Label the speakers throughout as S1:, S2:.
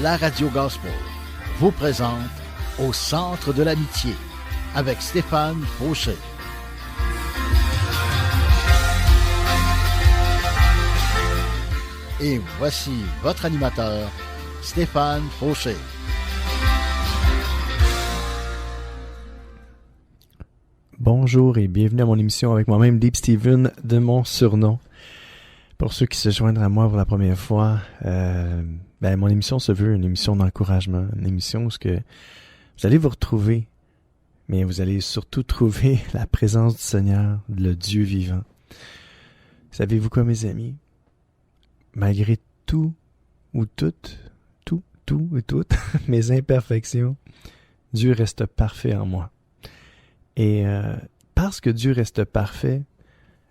S1: la radio Gospel vous présente Au centre de l'amitié avec Stéphane Fauché. Et voici votre animateur, Stéphane Fauché.
S2: Bonjour et bienvenue à mon émission avec moi-même, Deep Steven, de mon surnom. Pour ceux qui se joignent à moi pour la première fois, mon émission se veut une émission d'encouragement, une émission où vous allez vous retrouver, mais vous allez surtout trouver la présence du Seigneur, le Dieu vivant. Savez-vous quoi, mes amis? Malgré tout et toutes mes imperfections, Dieu reste parfait en moi. Et parce que Dieu reste parfait,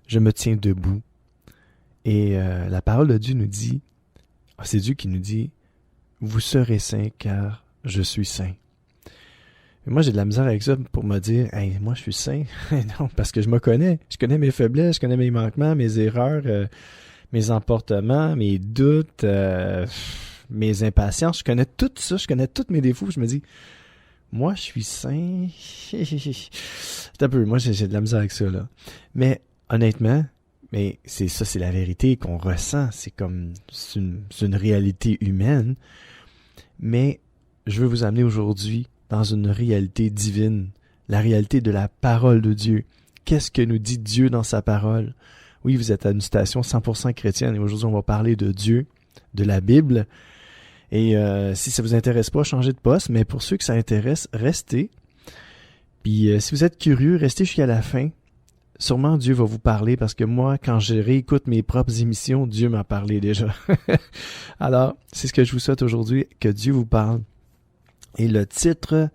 S2: je me tiens debout. Et la parole de Dieu nous dit, c'est Dieu qui nous dit, « Vous serez saints car je suis saint. » Et moi, j'ai de la misère avec ça pour me dire, « Hey, moi, je suis saint. » Non, parce que je me connais. Je connais mes faiblesses, je connais mes manquements, mes erreurs, mes emportements, mes doutes, mes impatiences. Je connais tout ça, je connais tous mes défauts. Je me dis, moi, je suis saint. C'est un peu, moi, j'ai de la misère avec ça, là. Mais, honnêtement, c'est la vérité qu'on ressent. C'est une réalité humaine. Mais, je veux vous amener aujourd'hui dans une réalité divine. La réalité de la parole de Dieu. Qu'est-ce que nous dit Dieu dans sa parole? Oui, vous êtes à une station 100% chrétienne et aujourd'hui, on va parler de Dieu, de la Bible. Et si ça vous intéresse pas, changez de poste. Mais pour ceux que ça intéresse, restez. Puis si vous êtes curieux, restez jusqu'à la fin. Sûrement Dieu va vous parler parce que moi, quand je réécoute mes propres émissions, Dieu m'a parlé déjà. Alors, c'est ce que je vous souhaite aujourd'hui, que Dieu vous parle. Et le titre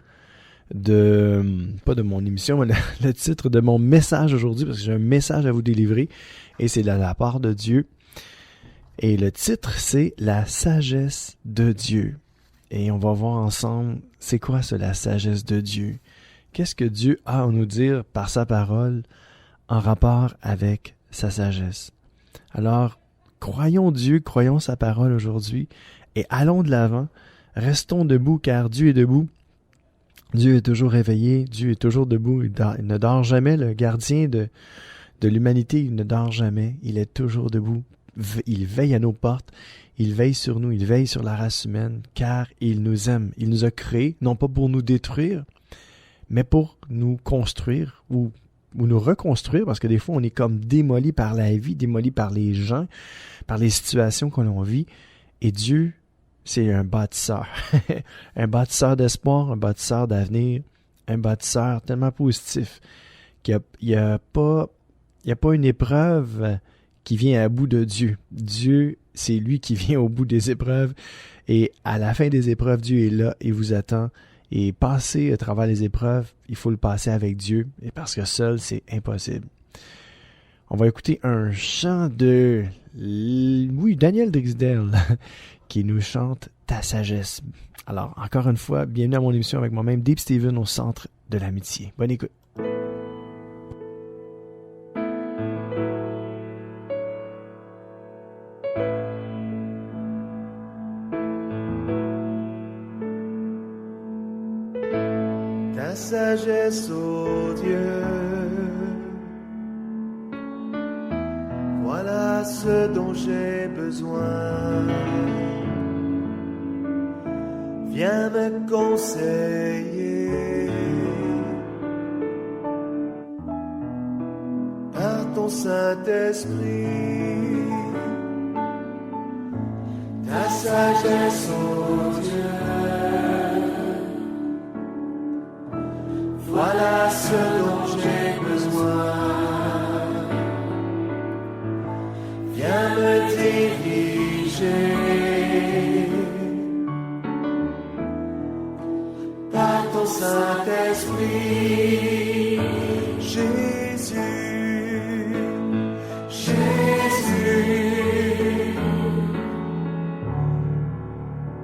S2: pas de mon émission, mais le titre de mon message aujourd'hui, parce que j'ai un message à vous délivrer, et c'est de la part de Dieu. Et le titre, c'est « La sagesse de Dieu ». Et on va voir ensemble, c'est quoi ça, la sagesse de Dieu? Qu'est-ce que Dieu a à nous dire par sa parole en rapport avec sa sagesse? Alors, croyons Dieu, croyons sa parole aujourd'hui, et allons de l'avant, restons debout, car Dieu est debout. Dieu est toujours réveillé, Dieu est toujours debout, il ne dort jamais, le gardien de l'humanité, il ne dort jamais, il est toujours debout. Il veille à nos portes, il veille sur nous, il veille sur la race humaine, car il nous aime. Il nous a créés, non pas pour nous détruire, mais pour nous construire ou nous reconstruire, parce que des fois, on est comme démoli par la vie, démoli par les gens, par les situations que l'on vit. Et Dieu, c'est un bâtisseur. Un bâtisseur d'espoir, un bâtisseur d'avenir, un bâtisseur tellement positif qu'il n'y a pas une épreuve qui vient à bout de Dieu. Dieu, c'est lui qui vient au bout des épreuves. Et à la fin des épreuves, Dieu est là et vous attend. Et passer à travers les épreuves, il faut le passer avec Dieu. Et parce que seul, c'est impossible. On va écouter un chant de Daniel Drysdale qui nous chante « Ta sagesse ». Alors, encore une fois, bienvenue à mon émission avec moi-même, Deep Steven, au centre de l'amitié. Bonne écoute.
S3: Ta sagesse, ô Dieu, voilà ce dont j'ai besoin. Viens me conseiller par ton Saint-Esprit. Ta sagesse, ô Dieu, voilà ce dont j'ai besoin. Viens me diriger par ton Saint-Esprit. Jésus, Jésus,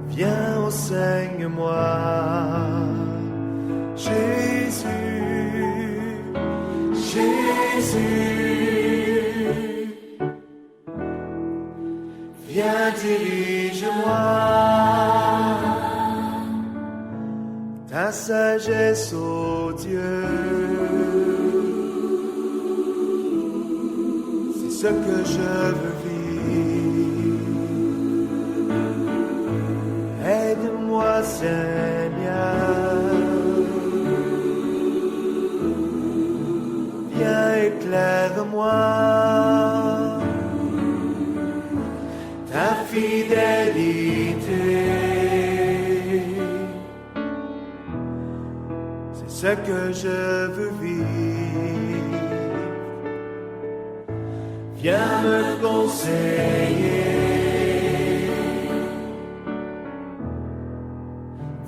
S3: viens, enseigne-moi. Jésus, Jésus, viens, dirige-moi. ta sagesse, ô Dieu. C'est ce que je veux vivre. Aide-moi, Seigneur. Viens, éclaire-moi. Ta fidélité, c'est ce que je veux vivre. Viens me conseiller,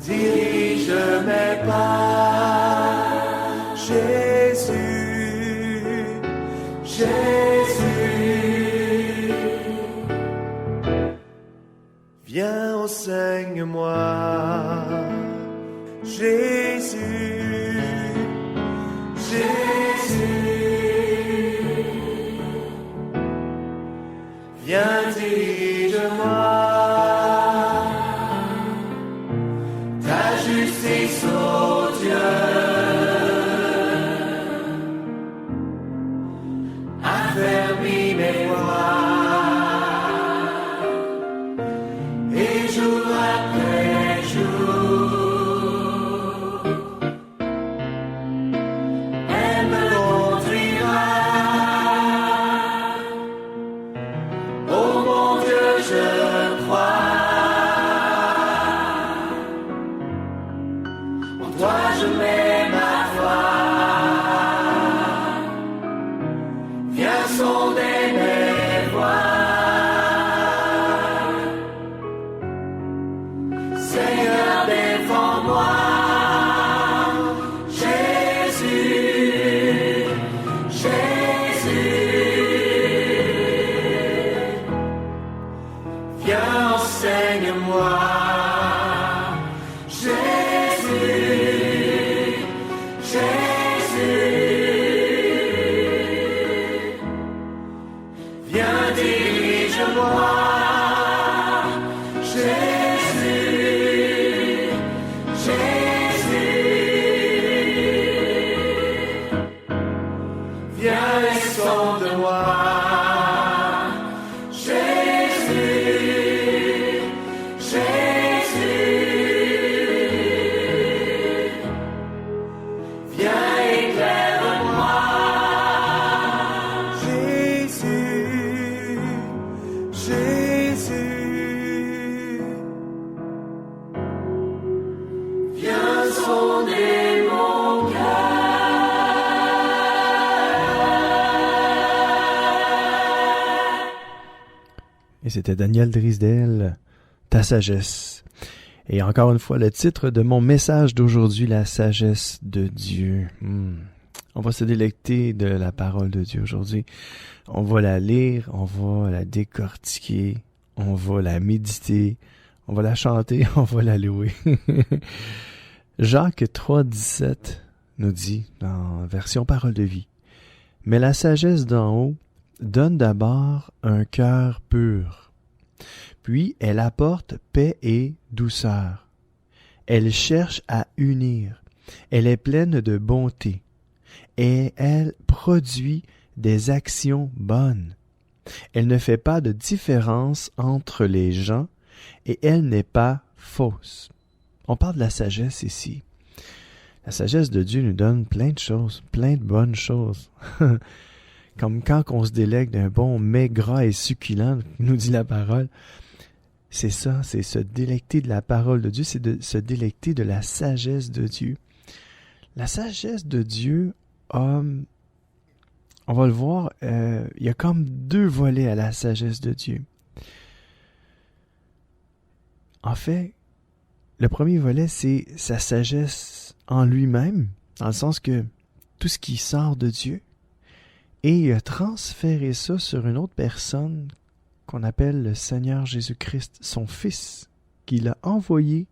S3: dirige mes pas, Jésus, Jésus. Viens, enseigne-moi, Jésus, Jésus. Viens, dirige-moi, ta justice, ô Dieu, affermis mes voies.
S2: Et c'était Daniel Drysdale, Ta sagesse. Et encore une fois, le titre de mon message d'aujourd'hui, la sagesse de Dieu. On va se délecter de la parole de Dieu aujourd'hui. On va la lire, on va la décortiquer, on va la méditer, on va la chanter, on va la louer. Jacques 3,17 nous dit, dans version parole de vie, « Mais la sagesse d'en haut donne d'abord un cœur pur, puis elle apporte paix et douceur. Elle cherche à unir, elle est pleine de bonté, et elle produit des actions bonnes. Elle ne fait pas de différence entre les gens, et elle n'est pas fausse. » On parle de la sagesse ici. La sagesse de Dieu nous donne plein de choses, plein de bonnes choses. Comme quand on se délègue d'un bon mets gras et succulent, nous dit la parole. C'est ça, c'est se délecter de la parole de Dieu, c'est de se délecter de la sagesse de Dieu. La sagesse de Dieu, on va le voir, il y a comme deux volets à la sagesse de Dieu. En fait, le premier volet, c'est sa sagesse en lui-même, dans le sens que tout ce qui sort de Dieu, et il a transféré ça sur une autre personne qu'on appelle le Seigneur Jésus-Christ, son Fils, qu'il a envoyé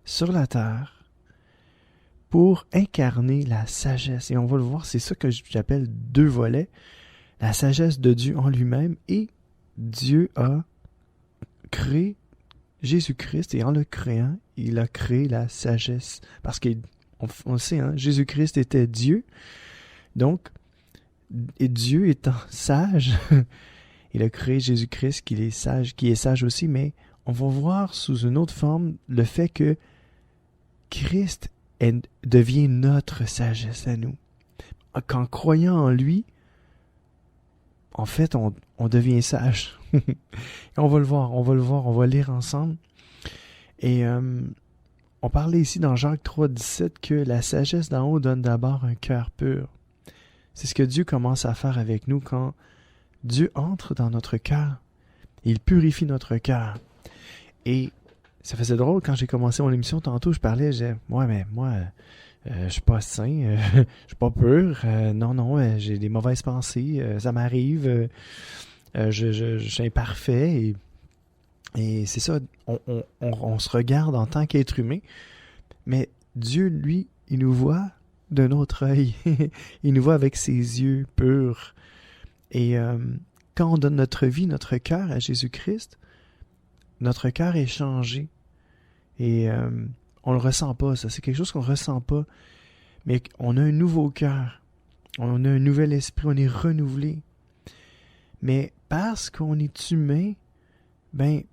S2: sur la terre pour incarner la sagesse. Et on va le voir, c'est ça que j'appelle deux volets, la sagesse de Dieu en lui-même, et Dieu a créé Jésus-Christ, et en le créant, il a créé la sagesse. Parce qu'on le sait, hein, Jésus-Christ était Dieu. Donc, et Dieu étant sage, il a créé Jésus-Christ qui est sage aussi, mais on va voir sous une autre forme le fait que Christ devient notre sagesse à nous. Qu'en croyant en lui, en fait, on devient sage. Et on va le voir, on va lire ensemble. Et on parlait ici dans Jacques 3,17 que la sagesse d'en haut donne d'abord un cœur pur. C'est ce que Dieu commence à faire avec nous quand Dieu entre dans notre cœur. Il purifie notre cœur. Et ça faisait drôle quand j'ai commencé mon émission tantôt, je parlais, ouais, mais moi, je suis pas saint, je suis pas pur, non, j'ai des mauvaises pensées, ça m'arrive, je suis imparfait, et c'est ça, on se regarde en tant qu'être humain, mais Dieu, lui, il nous voit d'un autre œil, il nous voit avec ses yeux purs, et quand on donne notre vie, notre cœur à Jésus-Christ, notre cœur est changé, et on le ressent pas, ça, c'est quelque chose qu'on ressent pas, mais on a un nouveau cœur, on a un nouvel esprit, on est renouvelé, mais parce qu'on est humain,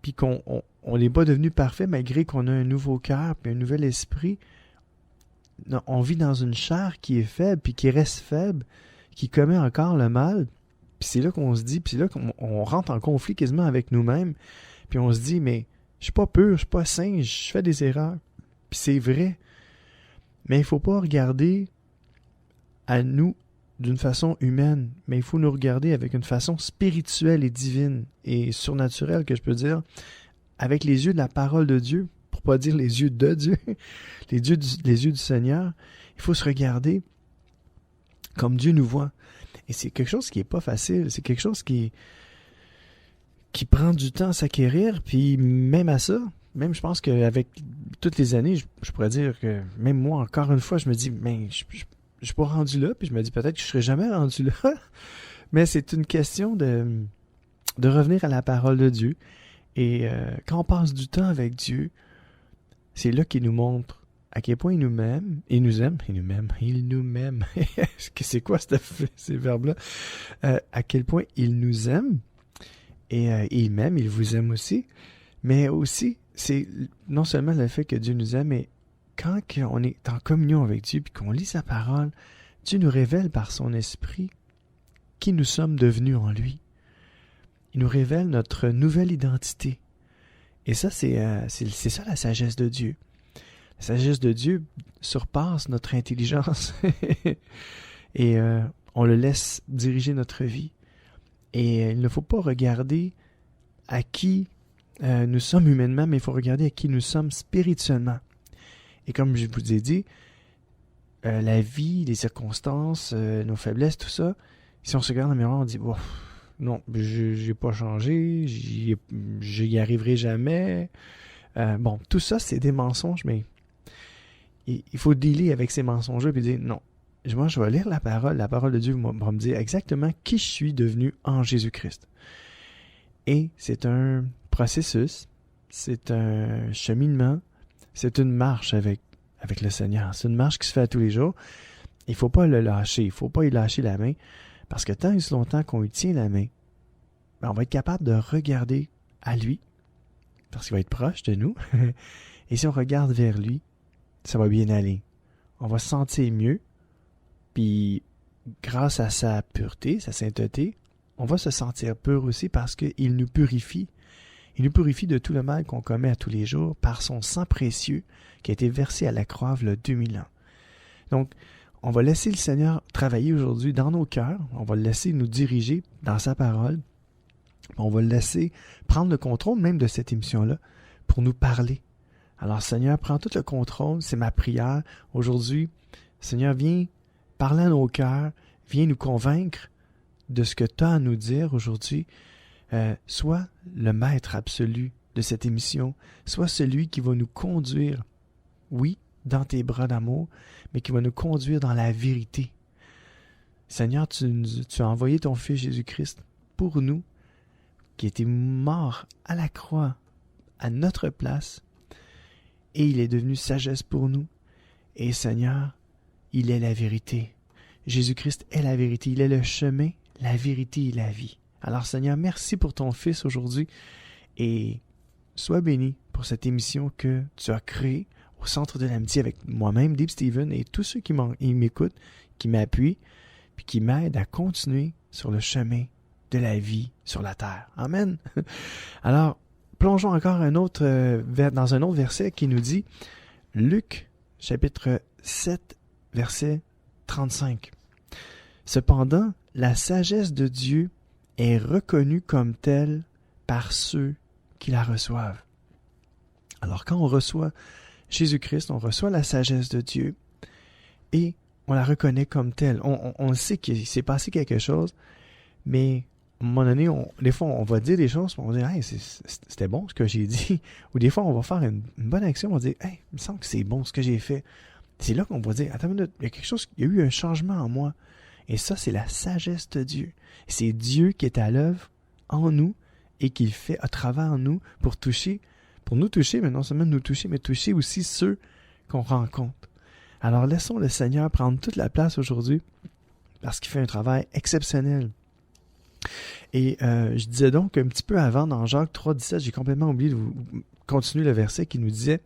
S2: puis qu'on n'est pas devenu parfait malgré qu'on a un nouveau cœur puis un nouvel esprit, on vit dans une chair qui est faible puis qui reste faible, qui commet encore le mal, puis c'est là qu'on se dit, puis c'est là qu'on rentre en conflit quasiment avec nous-mêmes, puis on se dit, mais je suis pas pur, je suis pas saint, je fais des erreurs, puis c'est vrai, mais il faut pas regarder à nous d'une façon humaine, mais il faut nous regarder avec une façon spirituelle et divine et surnaturelle, que je peux dire, avec les yeux de la parole de Dieu, pour pas dire les yeux de Dieu, les yeux du Seigneur. Il faut se regarder comme Dieu nous voit. Et c'est quelque chose qui est pas facile, c'est quelque chose qui prend du temps à s'acquérir, puis même à ça, même je pense qu'avec toutes les années, je pourrais dire que même moi, encore une fois, je me dis, mais je suis pas rendu là, puis je me dis peut-être que je serai jamais rendu là. Mais c'est une question de revenir à la parole de Dieu. Et quand on passe du temps avec Dieu, c'est là qu'il nous montre à quel point il nous aime. Il nous aime. C'est quoi ces verbes-là? À quel point il nous aime. Et il m'aime, il vous aime aussi. Mais aussi, c'est non seulement le fait que Dieu nous aime, mais quand on est en communion avec Dieu et qu'on lit sa parole, Dieu nous révèle par son esprit qui nous sommes devenus en lui. Il nous révèle notre nouvelle identité. Et ça, c'est ça la sagesse de Dieu. La sagesse de Dieu surpasse notre intelligence. Et on le laisse diriger notre vie. Et il ne faut pas regarder à qui nous sommes humainement, mais il faut regarder à qui nous sommes spirituellement. Et comme je vous ai dit, la vie, les circonstances, nos faiblesses, tout ça, si on se regarde dans le miroir, on dit « Non, j'ai pas changé, j'y arriverai jamais. » Bon, tout ça, c'est des mensonges, mais il faut dealer avec ces mensonges-là et dire « Non, moi, je vais lire la parole de Dieu va me dire exactement qui je suis devenu en Jésus-Christ. » Et c'est un processus, c'est un cheminement, c'est une marche avec le Seigneur. C'est une marche qui se fait à tous les jours. Il ne faut pas le lâcher. Il ne faut pas y lâcher la main. Parce que tant et si longtemps qu'on lui tient la main, on va être capable de regarder à lui. Parce qu'il va être proche de nous. Et si on regarde vers lui, ça va bien aller. On va se sentir mieux. Puis, grâce à sa pureté, sa sainteté, on va se sentir pur aussi parce qu'il nous purifie. Il nous purifie de tout le mal qu'on commet à tous les jours par son sang précieux qui a été versé à la croix il y a 2000 ans. Donc, on va laisser le Seigneur travailler aujourd'hui dans nos cœurs. On va le laisser nous diriger dans sa parole. On va le laisser prendre le contrôle même de cette émission-là pour nous parler. Alors, Seigneur, prends tout le contrôle. C'est ma prière. Aujourd'hui, Seigneur, viens parler à nos cœurs. Viens nous convaincre de ce que tu as à nous dire aujourd'hui. Sois le maître absolu de cette émission. Sois celui qui va nous conduire, oui, dans tes bras d'amour, mais qui va nous conduire dans la vérité. Seigneur, tu as envoyé ton Fils Jésus-Christ pour nous, qui était mort à la croix, à notre place, et il est devenu sagesse pour nous. Et Seigneur, il est la vérité. Jésus-Christ est la vérité. Il est le chemin, la vérité et la vie. Alors Seigneur, merci pour ton Fils aujourd'hui et sois béni pour cette émission que tu as créée au Centre de l'Amitié avec moi-même, Dave Steven, et tous ceux qui m'écoutent, qui m'appuient, puis qui m'aident à continuer sur le chemin de la vie sur la terre. Amen. Alors, plongeons encore dans un autre verset qui nous dit, Luc, chapitre 7, verset 35. Cependant, la sagesse de Dieu est reconnue comme telle par ceux qui la reçoivent. Alors, quand on reçoit Jésus-Christ, on reçoit la sagesse de Dieu et on la reconnaît comme telle. On sait qu'il s'est passé quelque chose, mais à un moment donné, des fois, on va dire des choses, on va dire « Hey, c'était bon ce que j'ai dit ». Ou des fois, on va faire une bonne action, on va dire « Hey, il me semble que c'est bon ce que j'ai fait ». C'est là qu'on va dire « Attends une minute, il y a quelque chose, il y a eu un changement en moi ». Et ça, c'est la sagesse de Dieu. C'est Dieu qui est à l'œuvre en nous et qui le fait à travers nous pour nous toucher, mais non seulement nous toucher, mais toucher aussi ceux qu'on rencontre. Alors laissons le Seigneur prendre toute la place aujourd'hui parce qu'il fait un travail exceptionnel. Et je disais donc un petit peu avant dans Jacques 3,17, j'ai complètement oublié de vous continuer le verset qui nous disait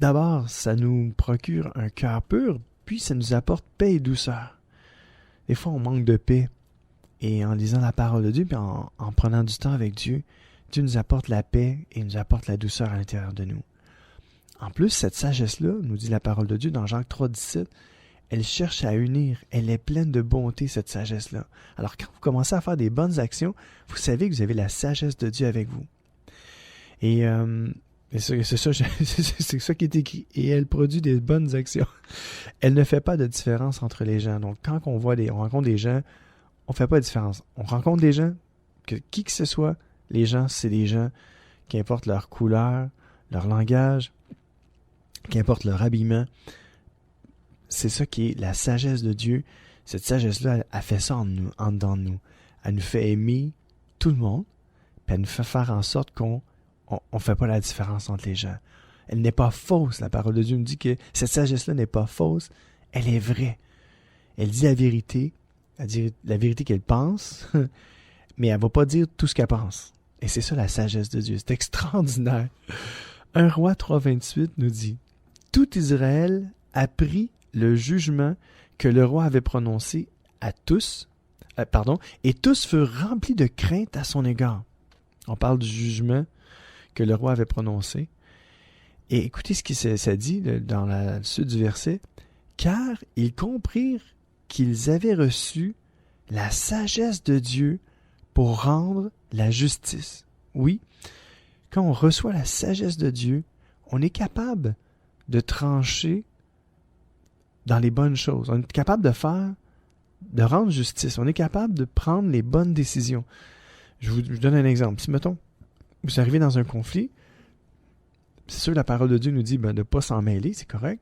S2: d'abord, ça nous procure un cœur pur, puis ça nous apporte paix et douceur. Des fois, on manque de paix. Et en lisant la parole de Dieu, puis en prenant du temps avec Dieu, Dieu nous apporte la paix et nous apporte la douceur à l'intérieur de nous. En plus, cette sagesse-là, nous dit la parole de Dieu dans Jacques 3,17, elle cherche à unir, elle est pleine de bonté, cette sagesse-là. Alors quand vous commencez à faire des bonnes actions, vous savez que vous avez la sagesse de Dieu avec vous. Et c'est ça qui est écrit. Et elle produit des bonnes actions. Elle ne fait pas de différence entre les gens. Donc quand on rencontre des gens, on ne fait pas de différence. On rencontre des gens, qui que ce soit, les gens, c'est des gens, qu'importe leur couleur, leur langage, qu'importe leur habillement. C'est ça qui est la sagesse de Dieu. Cette sagesse-là, elle fait ça en dedans de nous. Elle nous fait aimer tout le monde, puis elle nous fait faire en sorte qu'on ne fait pas la différence entre les gens. Elle n'est pas fausse. La parole de Dieu nous dit que cette sagesse-là n'est pas fausse. Elle est vraie. Elle dit la vérité. Elle dit la vérité qu'elle pense, mais elle ne va pas dire tout ce qu'elle pense. Et c'est ça la sagesse de Dieu. C'est extraordinaire. 1 Roi 3,28 nous dit « Tout Israël a pris le jugement que le roi avait prononcé à tous, et tous furent remplis de crainte à son égard. » On parle du jugement que le roi avait prononcé. Et écoutez ce qui ça dit dans la suite du verset. « Car ils comprirent qu'ils avaient reçu la sagesse de Dieu pour rendre la justice. » Oui, quand on reçoit la sagesse de Dieu, on est capable de trancher dans les bonnes choses. On est capable de rendre justice. On est capable de prendre les bonnes décisions. Je vous donne un exemple. Si, mettons, vous arrivez dans un conflit, c'est sûr que la parole de Dieu nous dit de ne pas s'en mêler, c'est correct.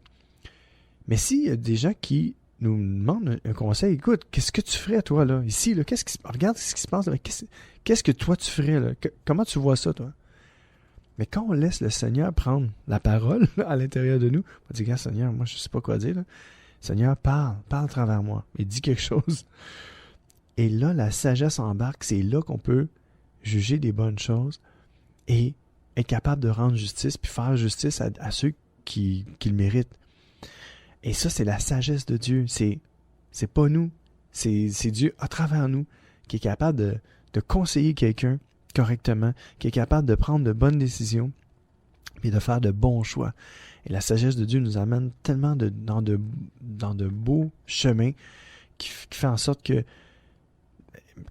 S2: Mais s'il y a des gens qui nous demandent un conseil, écoute, qu'est-ce que tu ferais, toi, là, ici, là, regarde ce qui se passe, là, qu'est-ce que toi, tu ferais, là, comment tu vois ça, toi? Mais quand on laisse le Seigneur prendre la parole là, à l'intérieur de nous, on va dire, Seigneur, moi, je ne sais pas quoi dire, là. Seigneur, parle à travers moi, et dis quelque chose. Et là, la sagesse embarque, c'est là qu'on peut juger des bonnes choses et être capable de rendre justice, puis faire justice à ceux qui le méritent. Et ça, c'est la sagesse de Dieu. C'est pas nous. C'est Dieu à travers nous qui est capable de conseiller quelqu'un correctement, qui est capable de prendre de bonnes décisions et de faire de bons choix. Et la sagesse de Dieu nous amène tellement dans de beaux chemins qui fait en sorte que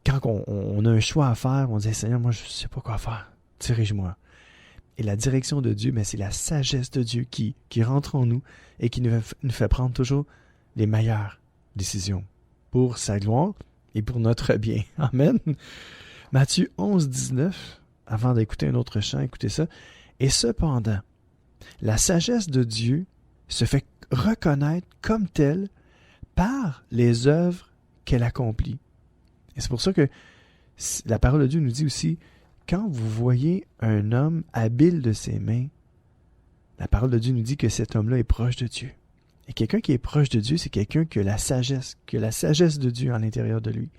S2: quand on a un choix à faire, on dit « Seigneur, moi, je ne sais pas quoi faire. Dirige-moi. » Et la direction de Dieu, c'est la sagesse de Dieu qui rentre en nous et qui nous fait prendre toujours les meilleures décisions pour sa gloire et pour notre bien. Amen. Matthieu 11, 19, avant d'écouter un autre chant, écoutez ça. « Et cependant, la sagesse de Dieu se fait reconnaître comme telle par les œuvres qu'elle accomplit. » Et c'est pour ça que la parole de Dieu nous dit aussi, quand vous voyez un homme habile de ses mains, la parole de Dieu nous dit que cet homme-là est proche de Dieu. Et quelqu'un qui est proche de Dieu, c'est quelqu'un qui a la sagesse de Dieu à l'intérieur de lui.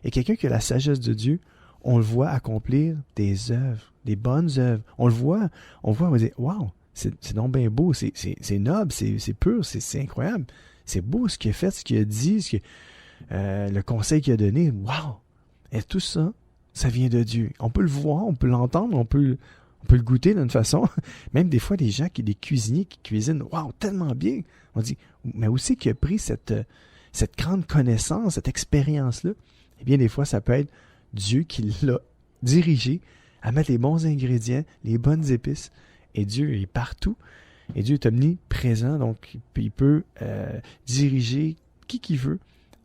S2: Et quelqu'un qui a la sagesse de Dieu, on le voit accomplir des œuvres, des bonnes œuvres. On le voit, on va dire, waouh, c'est donc bien beau, c'est noble, c'est pur, c'est incroyable. C'est beau ce qu'il a fait, ce qu'il a dit, le conseil qu'il a donné. Waouh! Et tout ça, ça vient de Dieu. On peut le voir, on peut l'entendre, on peut le goûter d'une façon. Même des fois, des cuisiniers qui cuisinent, waouh, tellement bien. On dit, mais aussi qui a pris cette grande connaissance, cette expérience-là. Eh bien, des fois, ça peut être Dieu qui l'a dirigé à mettre les bons ingrédients, les bonnes épices. Et Dieu est partout. Et Dieu est omniprésent, donc il peut diriger qui veut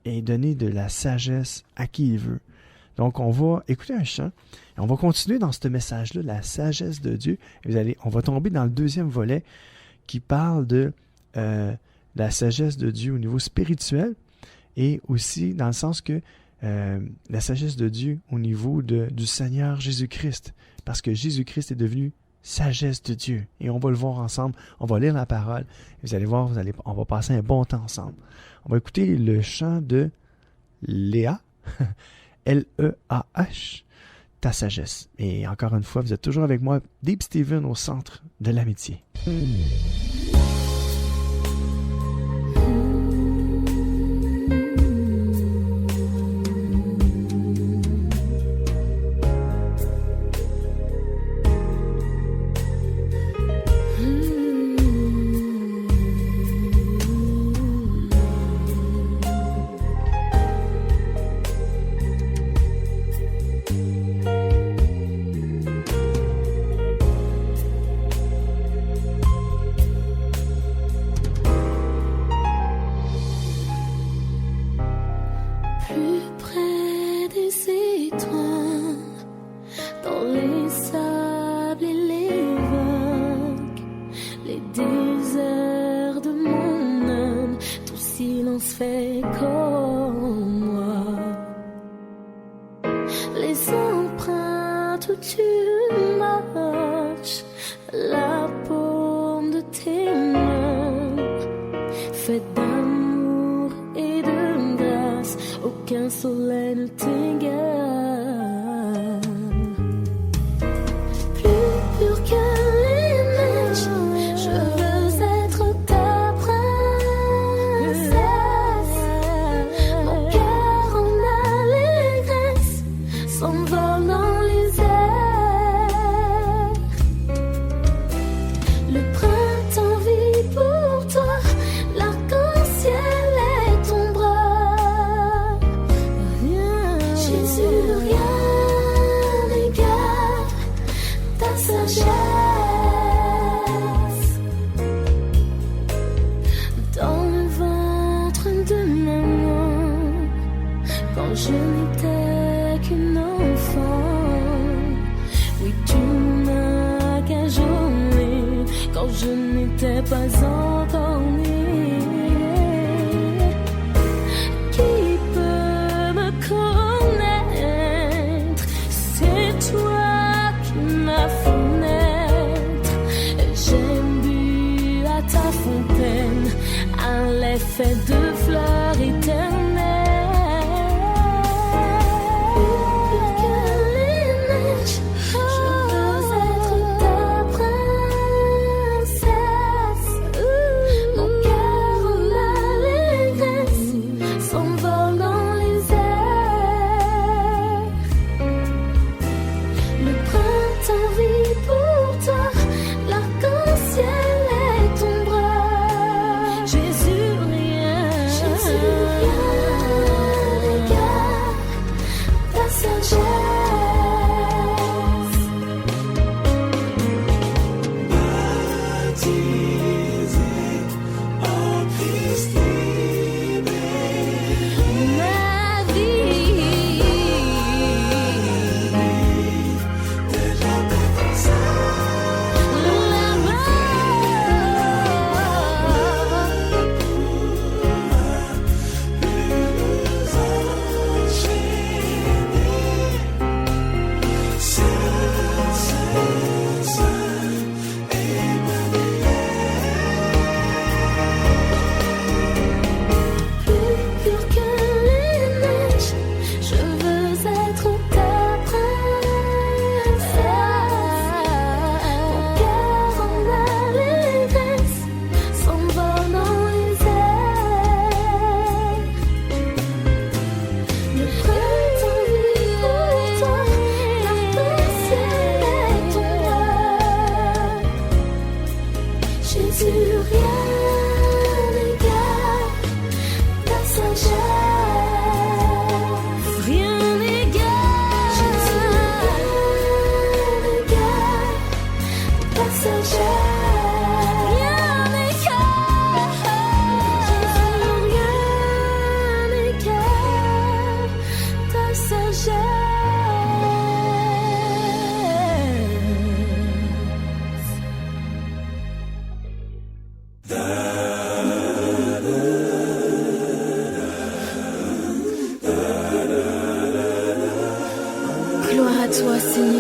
S2: et donner de la sagesse à qui il veut. Donc, on va écouter un chant et on va continuer dans ce message-là, la sagesse de Dieu. Et on va tomber dans le deuxième volet qui parle de la sagesse de Dieu au niveau spirituel et aussi dans le sens que la sagesse de Dieu au niveau du Seigneur Jésus-Christ. Parce que Jésus-Christ est devenu sagesse de Dieu. Et on va le voir ensemble. On va lire la parole. Et vous allez voir, on va passer un bon temps ensemble. On va écouter le chant de Léa, L-E-A-H, ta sagesse. Et encore une fois, vous êtes toujours avec moi, Deep Steven, au centre de l'amitié.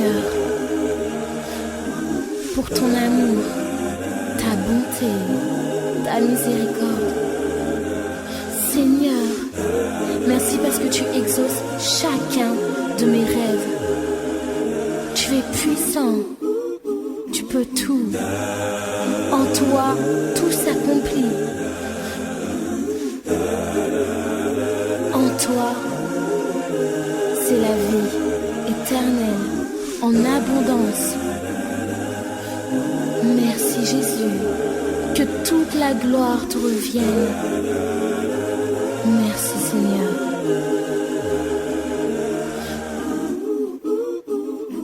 S4: Seigneur, pour ton amour, ta bonté, ta miséricorde. Seigneur, merci parce que tu exauces chacun de mes rêves. Tu es puissant, tu peux tout. En toi, tout s'accomplit. En toi, c'est la vie éternelle, en abondance. Merci Jésus, que toute la gloire te revienne. Merci Seigneur.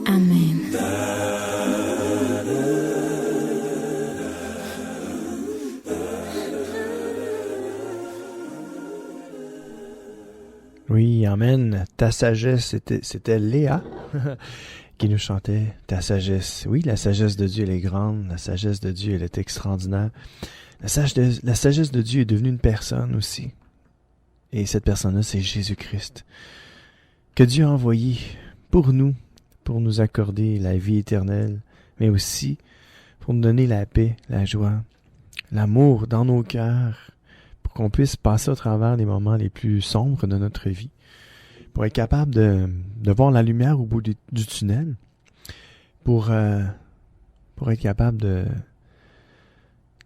S4: Amen.
S2: Oui, amen. Ta sagesse, c'était Léa qui nous chantait ta sagesse. Oui, la sagesse de Dieu, elle est grande. La sagesse de Dieu, elle est extraordinaire. La sagesse de Dieu est devenue une personne aussi. Et cette personne-là, c'est Jésus-Christ, que Dieu a envoyé pour nous accorder la vie éternelle, mais aussi pour nous donner la paix, la joie, l'amour dans nos cœurs, pour qu'on puisse passer au travers des moments les plus sombres de notre vie, pour être capable de voir la lumière au bout du tunnel, pour être capable de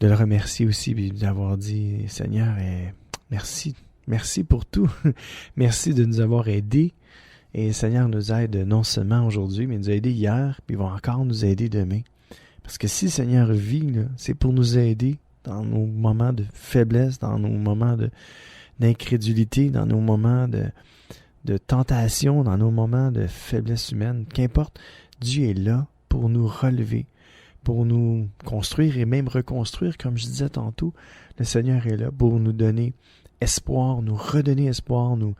S2: le remercier aussi, et d'avoir dit, Seigneur, merci. Merci pour tout. Merci de nous avoir aidés. Et le Seigneur nous aide non seulement aujourd'hui, mais il nous a aidés hier, puis il va encore nous aider demain. Parce que si le Seigneur vit, là, c'est pour nous aider dans nos moments de faiblesse, dans nos moments d'incrédulité, dans nos moments de tentation, dans nos moments de faiblesse humaine. Qu'importe, Dieu est là pour nous relever, pour nous construire et même reconstruire, comme je disais tantôt. Le Seigneur est là pour nous donner espoir, nous redonner espoir, nous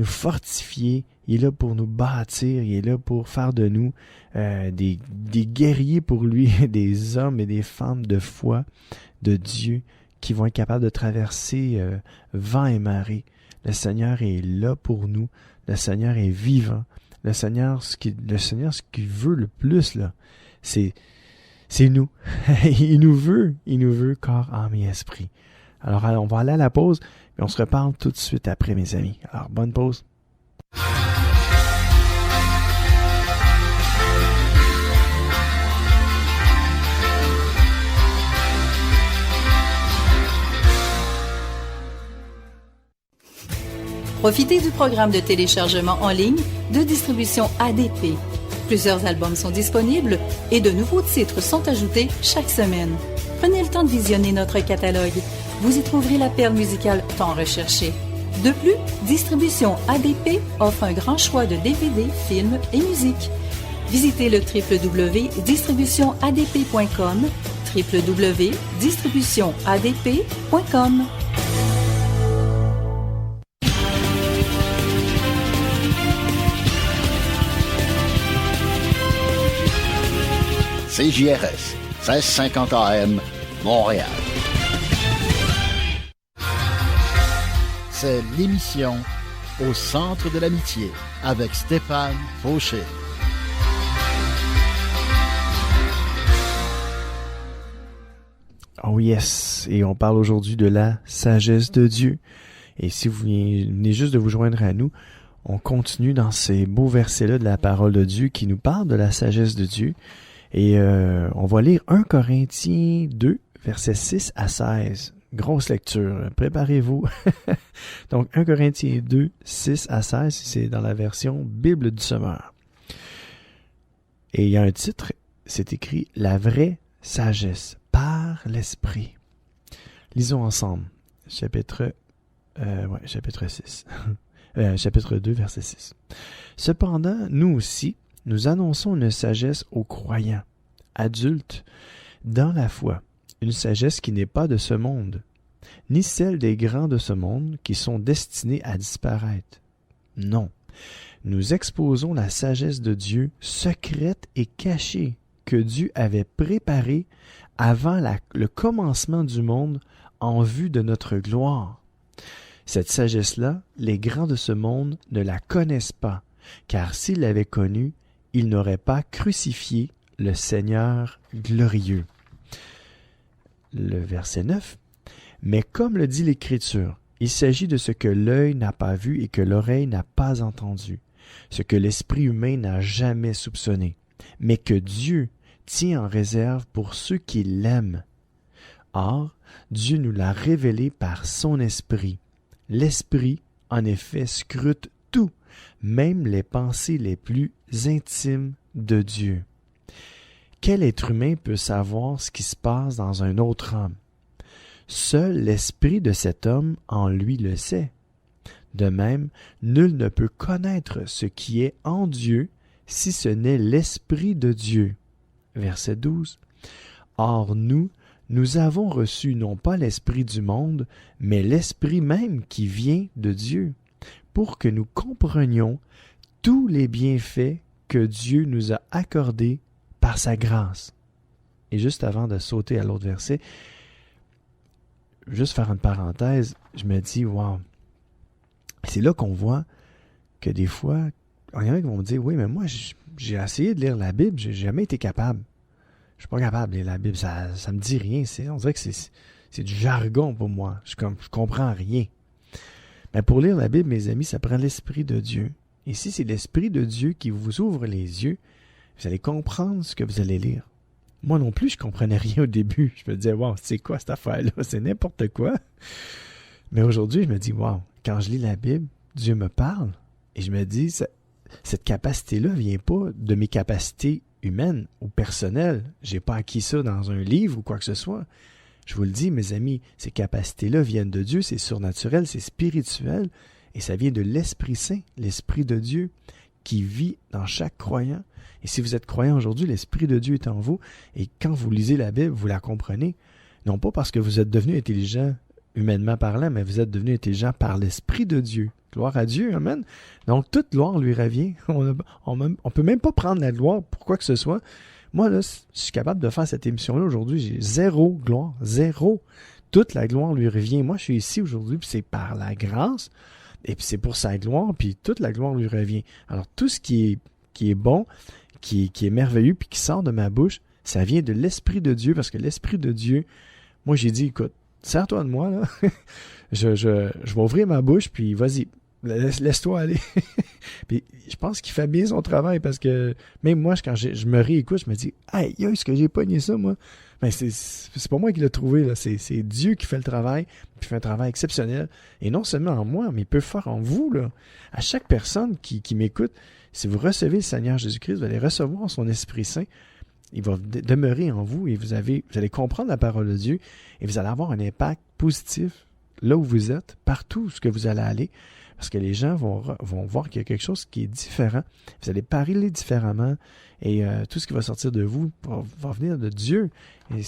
S2: fortifier. Il est là pour nous bâtir, il est là pour faire de nous des guerriers pour lui, des hommes et des femmes de foi, de Dieu, qui vont être capables de traverser vent et marée. Le Seigneur est là pour nous, le Seigneur est vivant. Le Seigneur, ce qu'il veut le plus, là, c'est nous. Il nous veut corps, âme et esprit. Alors, on va aller à la pause, et on se reparle tout de suite après, mes amis. Alors, bonne pause.
S5: Profitez du programme de téléchargement en ligne de distribution ADP. Plusieurs albums sont disponibles et de nouveaux titres sont ajoutés chaque semaine. Prenez le temps de visionner notre catalogue. Vous y trouverez la perle musicale tant recherchée. De plus, Distribution ADP offre un grand choix de DVD, films et musique. Visitez le www.distributionadp.com, www.distributionadp.com.
S1: CJRS, 1650 AM, Montréal. C'est l'émission Au centre de l'amitié avec Stéphane Fauché.
S2: Oh yes, et on parle aujourd'hui de la sagesse de Dieu. Et si vous venez juste de vous joindre à nous, on continue dans ces beaux versets-là de la parole de Dieu qui nous parle de la sagesse de Dieu. Et on va lire 1 Corinthiens 2, versets 6 à 16. Grosse lecture, préparez-vous. Donc 1 Corinthiens 2, 6 à 16, c'est dans la version Bible du Semeur. Et il y a un titre, c'est écrit « La vraie sagesse par l'Esprit ». Lisons ensemble, chapitre 6. Chapitre 2, verset 6. « Cependant, nous aussi, nous annonçons une sagesse aux croyants, adultes, dans la foi, une sagesse qui n'est pas de ce monde, ni celle des grands de ce monde qui sont destinés à disparaître. Non, nous exposons la sagesse de Dieu secrète et cachée que Dieu avait préparée avant le commencement du monde en vue de notre gloire. Cette sagesse-là, les grands de ce monde ne la connaissent pas, car s'ils l'avaient connue, il n'aurait pas crucifié le Seigneur glorieux. Le verset 9. Mais comme le dit l'Écriture, il s'agit de ce que l'œil n'a pas vu et que l'oreille n'a pas entendu, ce que l'esprit humain n'a jamais soupçonné, mais que Dieu tient en réserve pour ceux qui l'aiment. Or, Dieu nous l'a révélé par son Esprit. L'Esprit, en effet, scrute tout, même les pensées les plus intimes de Dieu. Quel être humain peut savoir ce qui se passe dans un autre homme? Seul l'esprit de cet homme en lui le sait. De même, nul ne peut connaître ce qui est en Dieu si ce n'est l'Esprit de Dieu. Verset 12. Or nous avons reçu non pas l'Esprit du monde, mais l'Esprit même qui vient de Dieu, pour que nous comprenions tous les bienfaits que Dieu nous a accordés par sa grâce. Et juste avant de sauter à l'autre verset, juste faire une parenthèse, je me dis, wow, c'est là qu'on voit que des fois, il y en a qui vont me dire, oui, mais moi, j'ai essayé de lire la Bible, j'ai jamais été capable. Je suis pas capable de lire la Bible, ça me dit rien. On dirait que c'est du jargon pour moi. Je comprends rien. Mais pour lire la Bible, mes amis, ça prend l'Esprit de Dieu. Et si c'est l'Esprit de Dieu qui vous ouvre les yeux, vous allez comprendre ce que vous allez lire. Moi non plus, je comprenais rien au début. Je me disais, wow, c'est quoi cette affaire-là? C'est n'importe quoi. Mais aujourd'hui, je me dis, wow, quand je lis la Bible, Dieu me parle. Et je me dis, cette capacité-là ne vient pas de mes capacités humaines ou personnelles. Je n'ai pas acquis ça dans un livre ou quoi que ce soit. Je vous le dis, mes amis, ces capacités-là viennent de Dieu, c'est surnaturel, c'est spirituel, et ça vient de l'Esprit Saint, l'Esprit de Dieu, qui vit dans chaque croyant. Et si vous êtes croyant aujourd'hui, l'Esprit de Dieu est en vous, et quand vous lisez la Bible, vous la comprenez, non pas parce que vous êtes devenu intelligent humainement parlant, mais vous êtes devenu intelligent par l'Esprit de Dieu. Gloire à Dieu, amen. Donc, toute gloire lui revient. On peut même pas prendre la gloire pour quoi que ce soit. Moi, là, si je suis capable de faire cette émission-là aujourd'hui, j'ai zéro gloire, zéro. Toute la gloire lui revient. Moi, je suis ici aujourd'hui, puis c'est par la grâce, et puis c'est pour sa gloire, puis toute la gloire lui revient. Alors, tout ce qui est bon, qui est merveilleux, puis qui sort de ma bouche, ça vient de l'Esprit de Dieu, parce que l'Esprit de Dieu, moi, j'ai dit, écoute, sers-toi de moi, là. je vais ouvrir ma bouche, puis vas-y, laisse-toi aller. Puis je pense qu'il fait bien son travail, parce que même moi, quand je me réécoute, je me dis, aïe, est-ce que j'ai pogné ça, moi? Mais c'est pas moi qui l'ai trouvé, là. C'est Dieu qui fait le travail, puis il fait un travail exceptionnel. Et non seulement en moi, mais il peut le faire en vous, là. À chaque personne qui m'écoute, si vous recevez le Seigneur Jésus-Christ, vous allez recevoir son Esprit Saint. Il va demeurer en vous, et vous allez comprendre la parole de Dieu, et vous allez avoir un impact positif là où vous êtes, partout où que vous allez aller, parce que les gens vont voir qu'il y a quelque chose qui est différent. Vous allez parler différemment, et tout ce qui va sortir de vous va venir de Dieu, et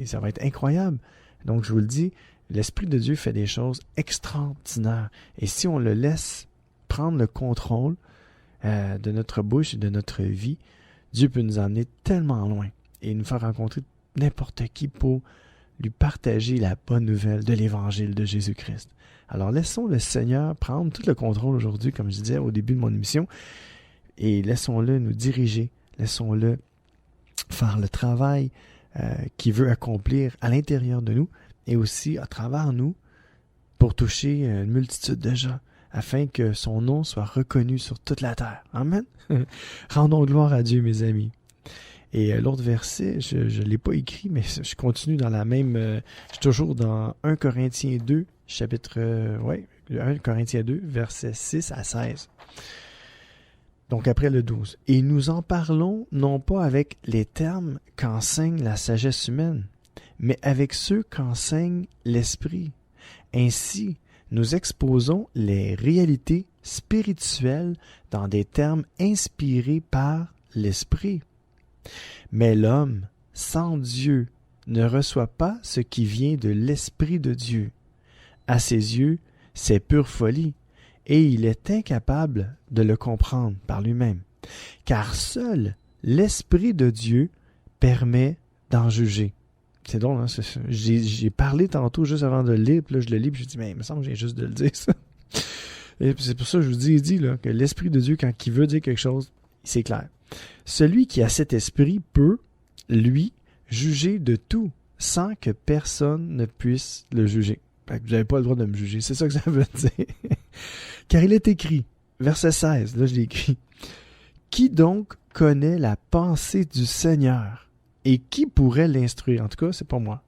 S2: ça va être incroyable. Donc, je vous le dis, l'Esprit de Dieu fait des choses extraordinaires, et si on le laisse prendre le contrôle de notre bouche et de notre vie, Dieu peut nous emmener tellement loin et nous faire rencontrer n'importe qui pour lui partager la bonne nouvelle de l'Évangile de Jésus-Christ. Alors, laissons le Seigneur prendre tout le contrôle aujourd'hui, comme je disais au début de mon émission, et laissons-le nous diriger, laissons-le faire le travail qu'il veut accomplir à l'intérieur de nous et aussi à travers nous pour toucher une multitude de gens, afin que son nom soit reconnu sur toute la terre. Amen. Rendons gloire à Dieu, mes amis. Et l'autre verset, je ne l'ai pas écrit, mais je continue dans la même... je suis toujours dans 1 Corinthiens 2, chapitre... 1 Corinthiens 2, versets 6 à 16. Donc après le 12. « Et nous en parlons non pas avec les termes qu'enseigne la sagesse humaine, mais avec ceux qu'enseigne l'Esprit. Ainsi, nous exposons les réalités spirituelles dans des termes inspirés par l'Esprit. Mais l'homme, sans Dieu, ne reçoit pas ce qui vient de l'Esprit de Dieu. À ses yeux, c'est pure folie, et il est incapable de le comprendre par lui-même, car seul l'Esprit de Dieu permet d'en juger. » C'est drôle, hein? J'ai parlé tantôt juste avant de le lire, puis là je le lis, puis je dis, mais il me semble que j'ai juste de le dire, ça. Et c'est pour ça que je vous dis là, que l'Esprit de Dieu, quand il veut dire quelque chose, c'est clair. Celui qui a cet esprit peut, lui, juger de tout, sans que personne ne puisse le juger. Vous n'avez pas le droit de me juger, c'est ça que ça veut dire. Car il est écrit, verset 16, là je l'ai écrit, « Qui donc connaît la pensée du Seigneur? Et qui pourrait l'instruire? » En tout cas, c'est pas moi.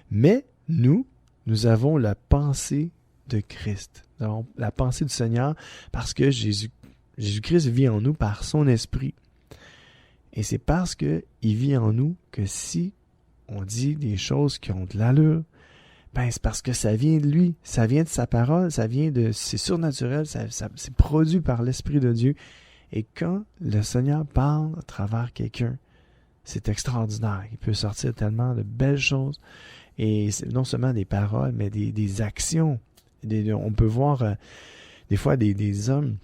S2: Mais nous avons la pensée de Christ. Nous avons la pensée du Seigneur parce que Jésus-Christ vit en nous par son esprit. Et c'est parce qu'il vit en nous que si on dit des choses qui ont de l'allure, ben c'est parce que ça vient de lui, ça vient de sa parole, c'est surnaturel, c'est produit par l'Esprit de Dieu. Et quand le Seigneur parle à travers quelqu'un, c'est extraordinaire. Il peut sortir tellement de belles choses. Et c'est non seulement des paroles, mais des actions. On peut voir des fois des hommes,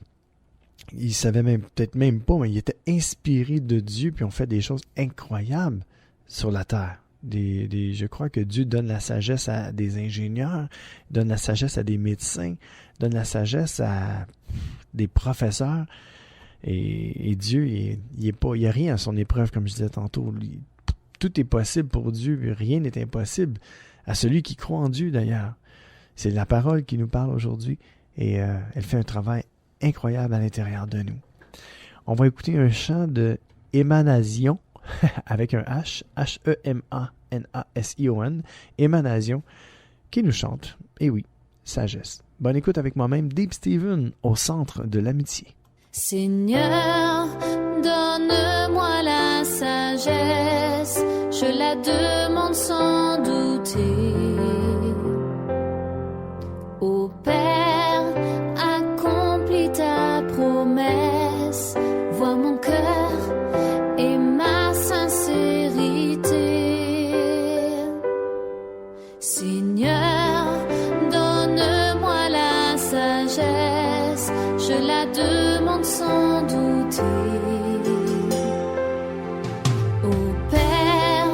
S2: ils savaient peut-être même pas, mais ils étaient inspirés de Dieu, puis ont fait des choses incroyables sur la terre. Je crois que Dieu donne la sagesse à des ingénieurs, donne la sagesse à des médecins, donne la sagesse à des professeurs. Et Dieu, il n'y a rien à son épreuve, comme je disais tantôt. Tout est possible pour Dieu, rien n'est impossible à celui qui croit en Dieu d'ailleurs. C'est la parole qui nous parle aujourd'hui et elle fait un travail incroyable à l'intérieur de nous. On va écouter un chant de Émanasion avec un H, H-E-M-A-N-A-S-I-O-N, Émanasion, qui nous chante, et oui, sagesse. Bonne écoute avec moi-même, Dave Stephen, au centre de l'amitié.
S4: Seigneur, donne-moi la sagesse, je la demande sans douter. Ô Père, accomplis ta promesse, vois mon cœur et ma sincérité. Seigneur, donne-moi la sagesse, je la demande sans douter. Ô Père,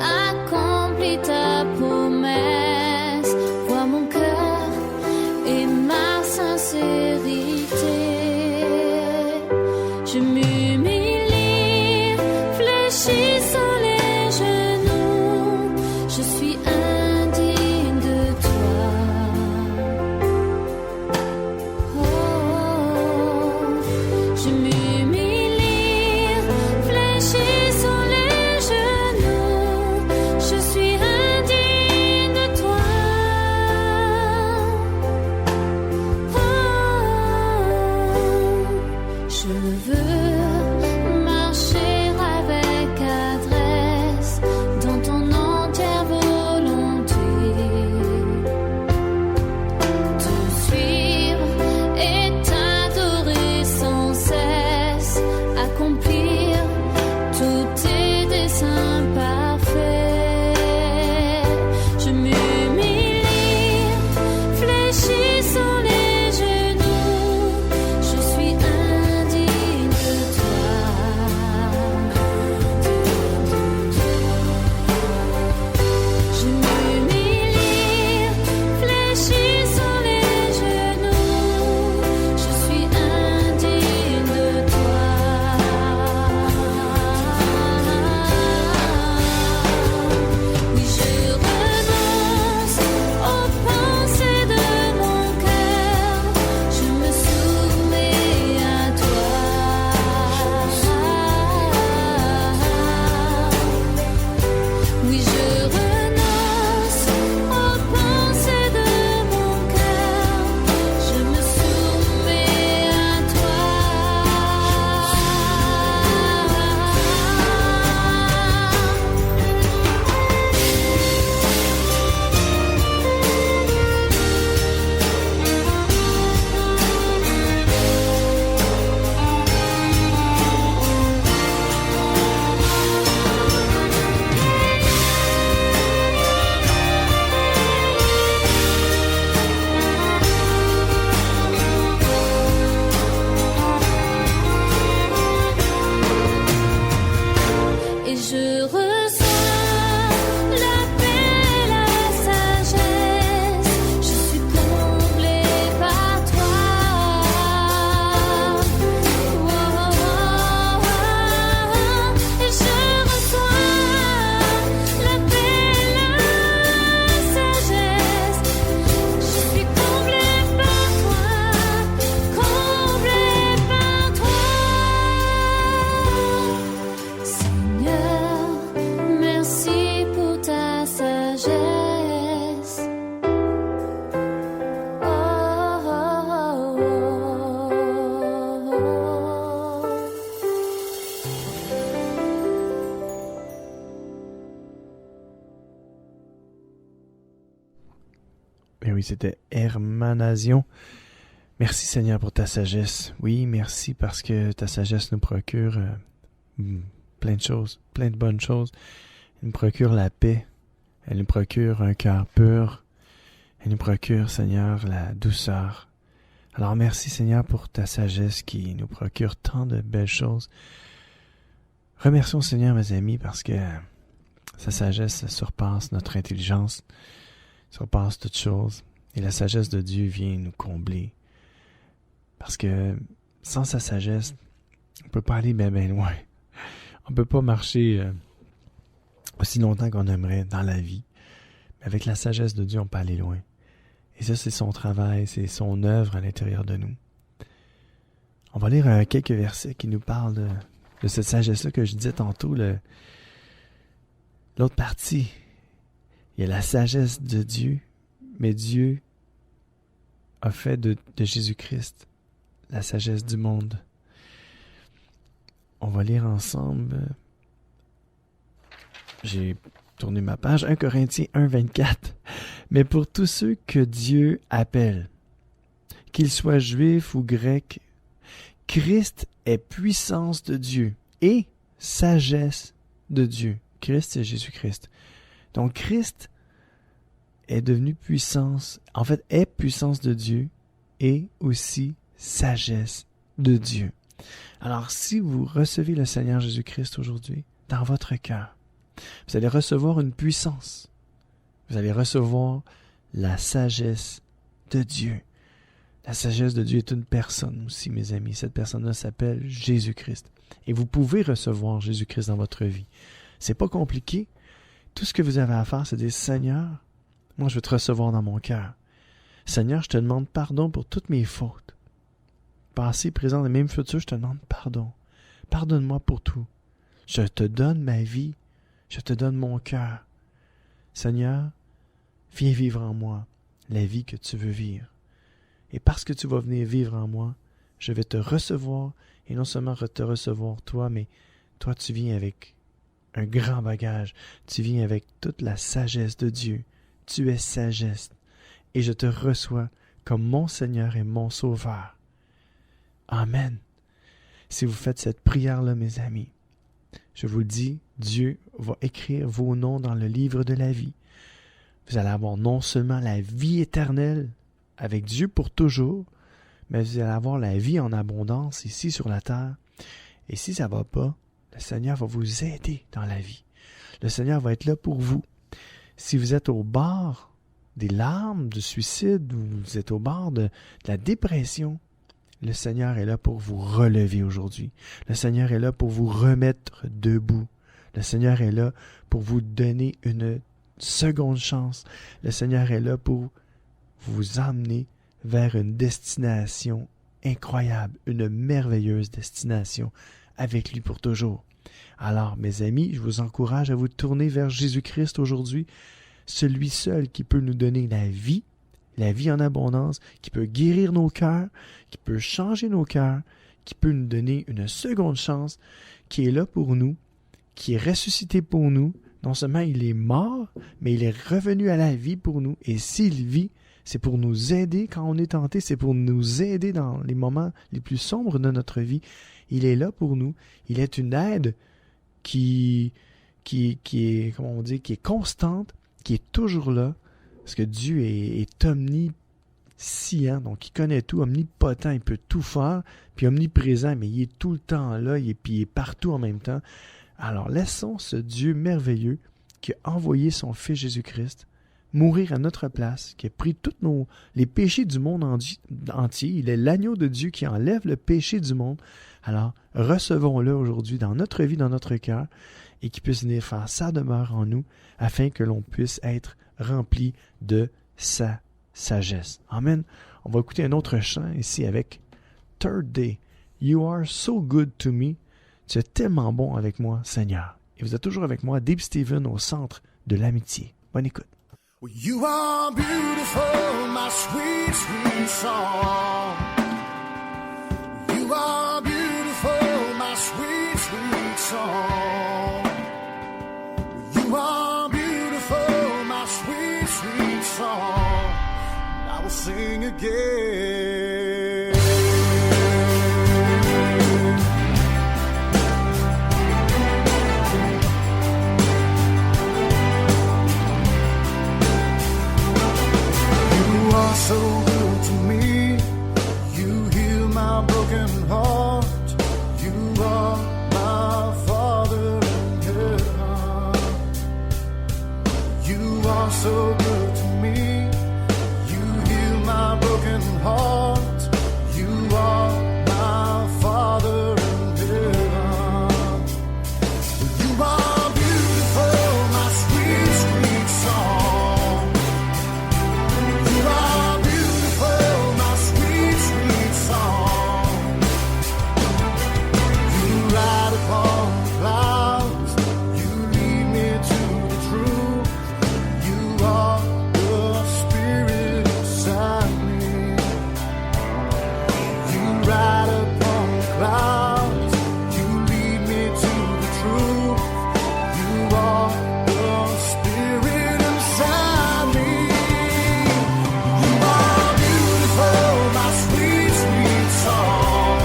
S4: accomplis ta promesse, vois mon cœur et ma sincérité. Je m'humilie, fléchis sur les genoux, je suis indigne de toi. Je m'humilie, fléchis sur les genoux, je suis indigne de toi. Je veux marcher avec adresse dans ton entière volonté, te suivre et t'adorer sans cesse, accomplir tous tes desseins parfaits. Je m'humilie, fléchis sur les genoux, je suis indigne de toi. Je m'humilie, fléchis sur les genoux, je suis indigne de toi. Oui, je renonce aux pensées de mon cœur, je me soumets à toi. Oui, je renonce aux pensées de mon cœur, je me soumets à toi. Et je reçois la paix et la sagesse, je suis comblé par toi. Oh, oh, oh, oh.
S2: oui, c'était Hermanasion. Merci Seigneur pour ta sagesse. Oui, merci parce que ta sagesse nous procure plein de choses, plein de bonnes choses. Elle nous procure la paix. Elle nous procure un cœur pur. Elle nous procure, Seigneur, la douceur. Alors merci Seigneur pour ta sagesse qui nous procure tant de belles choses. Remercions Seigneur, mes amis, parce que sa sagesse surpasse notre intelligence, surpasse toutes choses. Et la sagesse de Dieu vient nous combler. Parce que sans sa sagesse, on ne peut pas aller bien loin. On ne peut pas marcher aussi longtemps qu'on aimerait dans la vie. Mais avec la sagesse de Dieu, on peut aller loin. Et ça, c'est son travail, c'est son œuvre à l'intérieur de nous. On va lire quelques versets qui nous parlent de cette sagesse-là que je disais tantôt. L'autre partie, il y a la sagesse de Dieu, mais Dieu a fait de Jésus-Christ la sagesse du monde. On va lire ensemble. J'ai tourné ma page. 1 Corinthiens 1, 24. Mais pour tous ceux que Dieu appelle, qu'ils soient juifs ou grecs, Christ est puissance de Dieu et sagesse de Dieu. Christ, c'est Jésus-Christ. Donc Christ est devenu puissance, en fait, est puissance de Dieu et aussi sagesse de Dieu. Alors, si vous recevez le Seigneur Jésus-Christ aujourd'hui dans votre cœur, vous allez recevoir une puissance. Vous allez recevoir la sagesse de Dieu. La sagesse de Dieu est une personne aussi, mes amis. Cette personne-là s'appelle Jésus-Christ. Et vous pouvez recevoir Jésus-Christ dans votre vie. C'est pas compliqué. Tout ce que vous avez à faire, c'est dire, Seigneur, moi je veux te recevoir dans mon cœur. Seigneur, je te demande pardon pour toutes mes fautes. Passé, présent et même futur, je te demande pardon. Pardonne-moi pour tout. Je te donne ma vie. Je te donne mon cœur. Seigneur, viens vivre en moi la vie que tu veux vivre. Et parce que tu vas venir vivre en moi, je vais te recevoir, et non seulement te recevoir toi, mais toi tu viens avec un grand bagage. Tu viens avec toute la sagesse de Dieu. Tu es sagesse. Et je te reçois comme mon Seigneur et mon Sauveur. Amen. Si vous faites cette prière-là, mes amis, je vous le dis, Dieu va écrire vos noms dans le livre de la vie. Vous allez avoir non seulement la vie éternelle avec Dieu pour toujours, mais vous allez avoir la vie en abondance ici sur la terre. Et si ça ne va pas, le Seigneur va vous aider dans la vie. Le Seigneur va être là pour vous. Si vous êtes au bord des larmes, du suicide, ou vous êtes au bord de la dépression, le Seigneur est là pour vous relever aujourd'hui. Le Seigneur est là pour vous remettre debout. Le Seigneur est là pour vous donner une seconde chance. Le Seigneur est là pour vous emmener vers une destination incroyable, une merveilleuse destination avec lui pour toujours. Alors, mes amis, je vous encourage à vous tourner vers Jésus-Christ aujourd'hui, celui seul qui peut nous donner la vie en abondance, qui peut guérir nos cœurs, qui peut changer nos cœurs, qui peut nous donner une seconde chance, qui est là pour nous, qui est ressuscité pour nous. Non seulement il est mort, mais il est revenu à la vie pour nous. Et s'il vit, c'est pour nous aider quand on est tenté, c'est pour nous aider dans les moments les plus sombres de notre vie. Il est là pour nous. Il est une aide qui est, comment on dit, qui est constante, qui est toujours là, parce que Dieu est omniscient, donc il connaît tout, omnipotent, il peut tout faire, puis omniprésent, mais il est tout le temps là, puis il est partout en même temps. Alors laissons ce Dieu merveilleux qui a envoyé son Fils Jésus-Christ mourir à notre place, qui a pris tous les péchés du monde entier. Il est l'agneau de Dieu qui enlève le péché du monde. Alors recevons-le aujourd'hui dans notre vie, dans notre cœur, et qu'il puisse venir faire sa demeure en nous, afin que l'on puisse être rempli de sa sagesse. Amen. On va écouter un autre chant ici avec Third Day. You are so good to me. Tu es tellement bon avec moi, Seigneur. Et vous êtes toujours avec moi, Dave Stephen, au centre de l'amitié. Bonne écoute.
S3: Well, you are beautiful, my sweet, sweet song. You are beautiful, my sweet, sweet song. You are beautiful, my sweet, sweet song. will sing again. You are so good to me. You heal my broken heart. You are my Father in heaven. You are so good to me. You heal my broken heart. You are my Father in heaven. You are beautiful, my sweet, sweet song. You are beautiful, my sweet, sweet song. You ride upon clouds. You lead me to the truth. You are the Spirit inside me. You ride upon clouds. You lead me to the truth. You are the Spirit inside me. You are beautiful, my sweet, sweet song.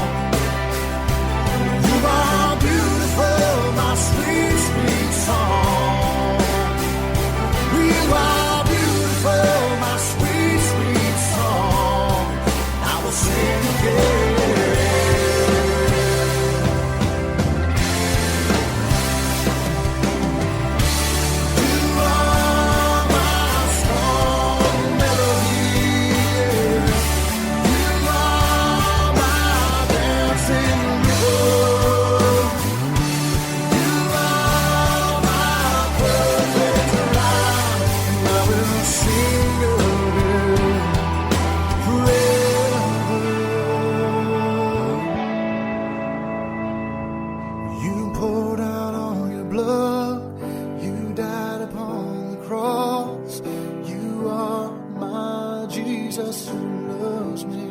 S3: You are beautiful, my sweet, sweet song. You are beautiful, my sweet, sweet song. I will sing again. You are my strong melody. You are my dancing river. You are my perfect life. I will sing again forever. You poured out all your blood. You died upon the cross. You are my Jesus who loves me.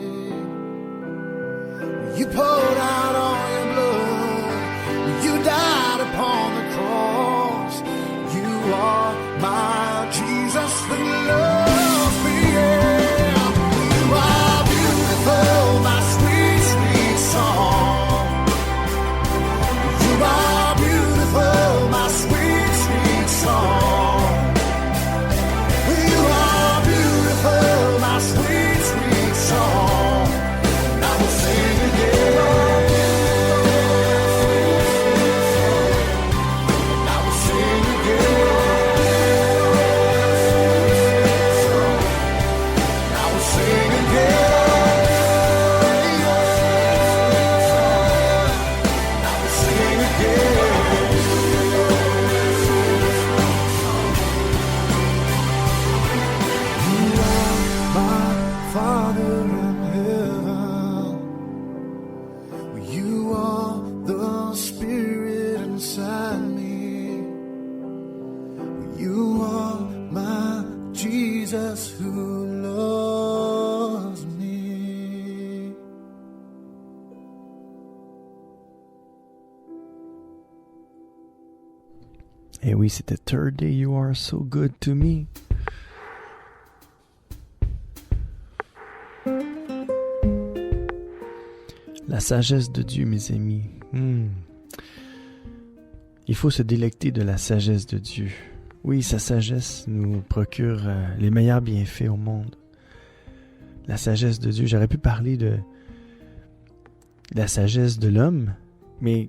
S3: You poured out all your blood. You died upon the cross. You are my Jesus who loves me. Yeah. You are beautiful, my sweet, sweet song. You are beautiful, my sweet, sweet song. You are beautiful, my sweet, sweet song. I will sing again. I will sing again. I will sing again. I will sing again. You are my Father in heaven. You are the Spirit inside me. You are my Jesus who loves me.
S2: Et oui, c'était Third Day, You Are So Good To Me. La sagesse de Dieu, mes amis. Il faut se délecter de la sagesse de Dieu. Oui, sa sagesse nous procure les meilleurs bienfaits au monde. La sagesse de Dieu, j'aurais pu parler de la sagesse de l'homme, mais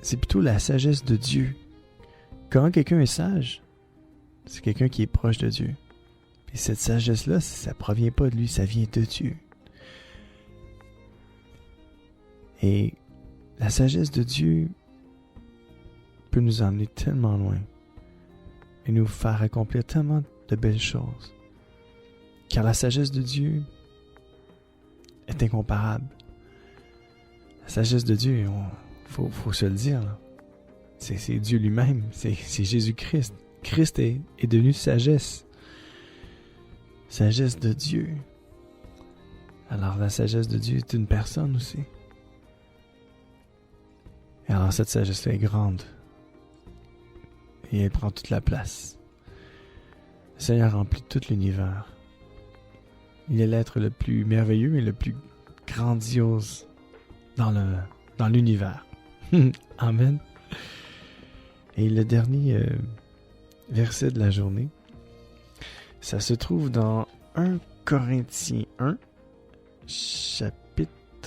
S2: c'est plutôt la sagesse de Dieu. Quand quelqu'un est sage, c'est quelqu'un qui est proche de Dieu. Et cette sagesse-là, ça provient pas de lui, ça vient de Dieu. Et la sagesse de Dieu peut nous emmener tellement loin et nous faire accomplir tellement de belles choses. Car la sagesse de Dieu est incomparable. La sagesse de Dieu, faut se le dire, là. C'est Dieu lui-même, c'est Jésus-Christ. Christ est devenu sagesse. Sagesse de Dieu. Alors la sagesse de Dieu est une personne aussi. Et alors cette sagesse-là est grande. Et elle prend toute la place. Le Seigneur remplit tout l'univers. Il est l'être le plus merveilleux et le plus grandiose dans l'univers. Amen. Et le dernier verset de la journée, ça se trouve dans 1 Corinthiens 1,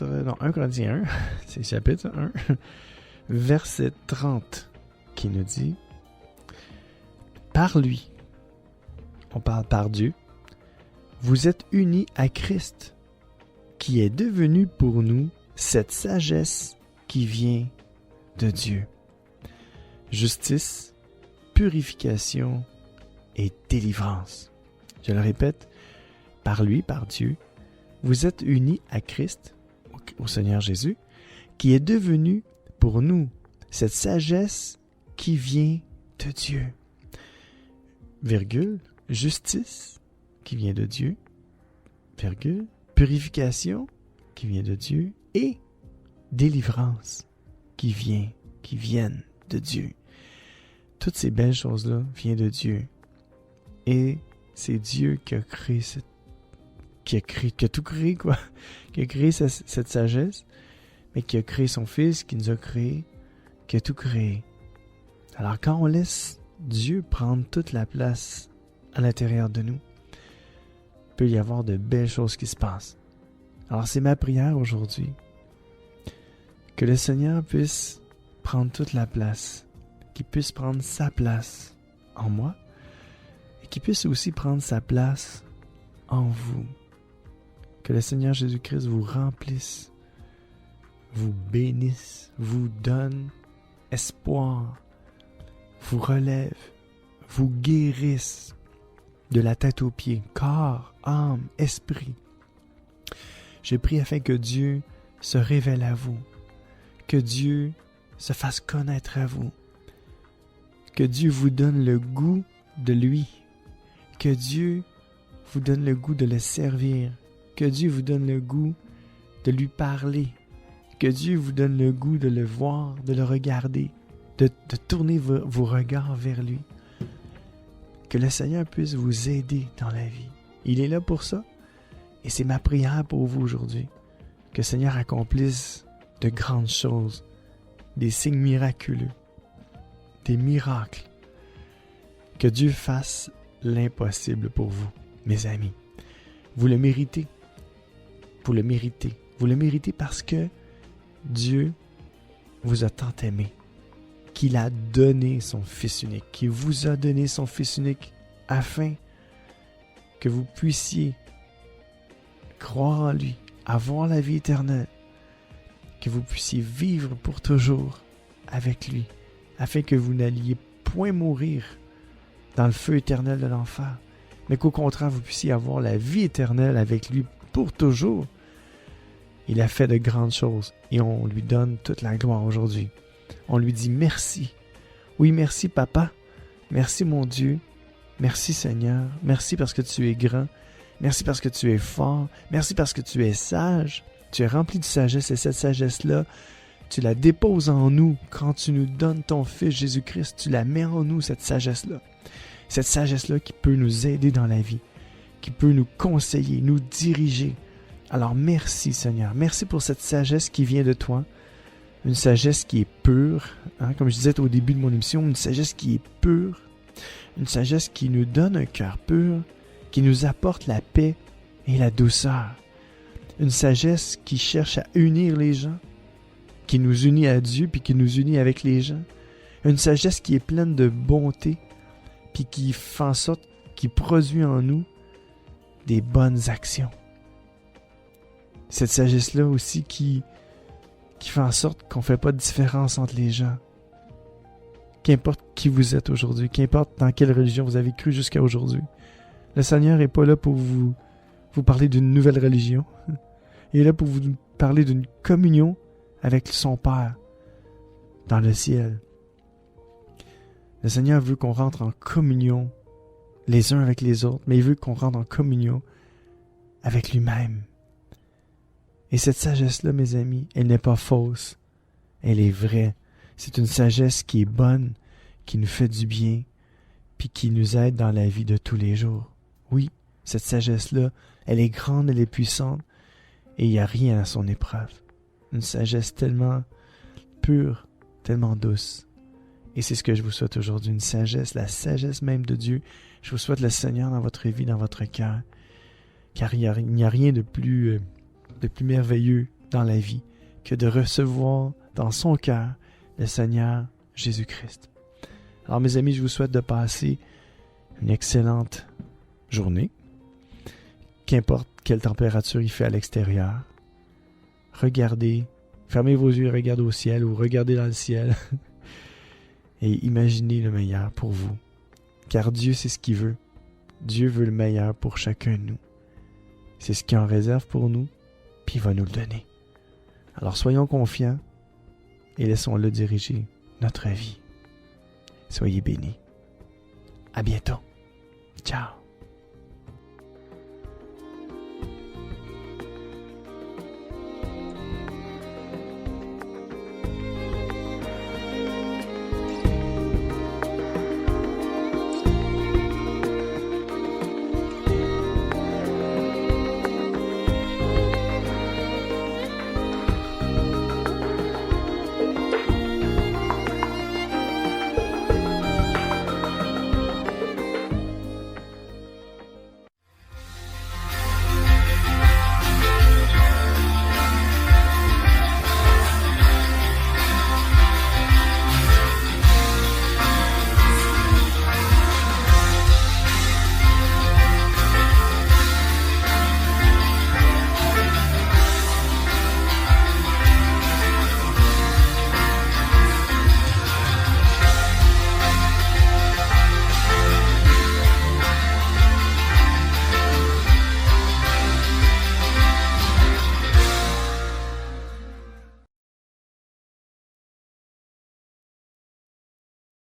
S2: 1 Corinthiens 1, c'est chapitre 1, verset 30, qui nous dit « Par lui, on parle par Dieu, vous êtes unis à Christ, qui est devenu pour nous cette sagesse qui vient de Dieu. Justice, purification et délivrance. » Je le répète, par lui, par Dieu, vous êtes unis à Christ, au Seigneur Jésus, qui est devenu pour nous cette sagesse qui vient de Dieu. Virgule, justice qui vient de Dieu, virgule, purification qui vient de Dieu et délivrance qui viennent de Dieu. Toutes ces belles choses-là viennent de Dieu. Et c'est Dieu qui a créé qui a tout créé, quoi. Qui a créé cette sagesse, mais qui a créé son Fils, qui nous a créé, qui a tout créé. Alors quand on laisse Dieu prendre toute la place à l'intérieur de nous, il peut y avoir de belles choses qui se passent. Alors c'est ma prière aujourd'hui, que le Seigneur puisse prendre toute la place, qu'il puisse prendre sa place en moi, et qu'il puisse aussi prendre sa place en vous. Que le Seigneur Jésus-Christ vous remplisse, vous bénisse, vous donne espoir, vous relève, vous guérisse de la tête aux pieds, corps, âme, esprit. Je prie afin que Dieu se révèle à vous, que Dieu se fasse connaître à vous, que Dieu vous donne le goût de lui, que Dieu vous donne le goût de le servir, que Dieu vous donne le goût de lui parler, que Dieu vous donne le goût de le voir, de le regarder, de tourner vos regards vers lui. Que le Seigneur puisse vous aider dans la vie. Il est là pour ça. Et c'est ma prière pour vous aujourd'hui. Que le Seigneur accomplisse de grandes choses, des signes miraculeux, des miracles. Que Dieu fasse l'impossible pour vous, mes amis. Vous le méritez. Vous le méritez. Vous le méritez parce que Dieu vous a tant aimé, qu'il a donné son Fils unique, qu'il vous a donné son Fils unique afin que vous puissiez croire en lui, avoir la vie éternelle, que vous puissiez vivre pour toujours avec lui, afin que vous n'alliez point mourir dans le feu éternel de l'enfer, mais qu'au contraire vous puissiez avoir la vie éternelle avec lui pour toujours. Il a fait de grandes choses et on lui donne toute la gloire aujourd'hui. On lui dit merci. Oui, merci papa. Merci mon Dieu. Merci Seigneur. Merci parce que tu es grand. Merci parce que tu es fort. Merci parce que tu es sage. Tu es rempli de sagesse et cette sagesse-là, tu la déposes en nous quand tu nous donnes ton Fils Jésus-Christ. Tu la mets en nous, cette sagesse-là. Cette sagesse-là qui peut nous aider dans la vie, qui peut nous conseiller, nous diriger. Alors merci Seigneur. Merci pour cette sagesse qui vient de toi. Une sagesse qui est pure, comme je disais au début de mon émission, une sagesse qui est pure, une sagesse qui nous donne un cœur pur, qui nous apporte la paix et la douceur. Une sagesse qui cherche à unir les gens, qui nous unit à Dieu puis qui nous unit avec les gens. Une sagesse qui est pleine de bonté puis qui fait en sorte, qui produit en nous des bonnes actions. Cette sagesse-là aussi qui fait en sorte qu'on ne fait pas de différence entre les gens. Qu'importe qui vous êtes aujourd'hui, qu'importe dans quelle religion vous avez cru jusqu'à aujourd'hui, le Seigneur n'est pas là pour vous parler d'une nouvelle religion. Il est là pour vous parler d'une communion avec son Père dans le ciel. Le Seigneur veut qu'on rentre en communion les uns avec les autres, mais il veut qu'on rentre en communion avec lui-même. Et cette sagesse-là, mes amis, elle n'est pas fausse. Elle est vraie. C'est une sagesse qui est bonne, qui nous fait du bien, puis qui nous aide dans la vie de tous les jours. Oui, Cette sagesse-là, elle est grande, elle est puissante, et il n'y a rien à son épreuve. Une sagesse tellement pure, tellement douce. Et c'est ce que je vous souhaite aujourd'hui, une sagesse, la sagesse même de Dieu. Je vous souhaite le Seigneur dans votre vie, dans votre cœur, car il n'y a rien de plus merveilleux dans la vie que de recevoir dans son cœur le Seigneur Jésus-Christ. Alors mes amis, je vous souhaite de passer une excellente journée, qu'importe quelle température il fait à l'extérieur. Regardez, fermez vos yeux et regardez au ciel ou regardez dans le ciel et imaginez le meilleur pour vous. Car Dieu sait ce qu'il veut. Dieu veut le meilleur pour chacun de nous. C'est ce qu'il en réserve pour nous, puis il va nous le donner. Alors soyons confiants et laissons-le diriger notre vie. Soyez bénis. À bientôt. Ciao.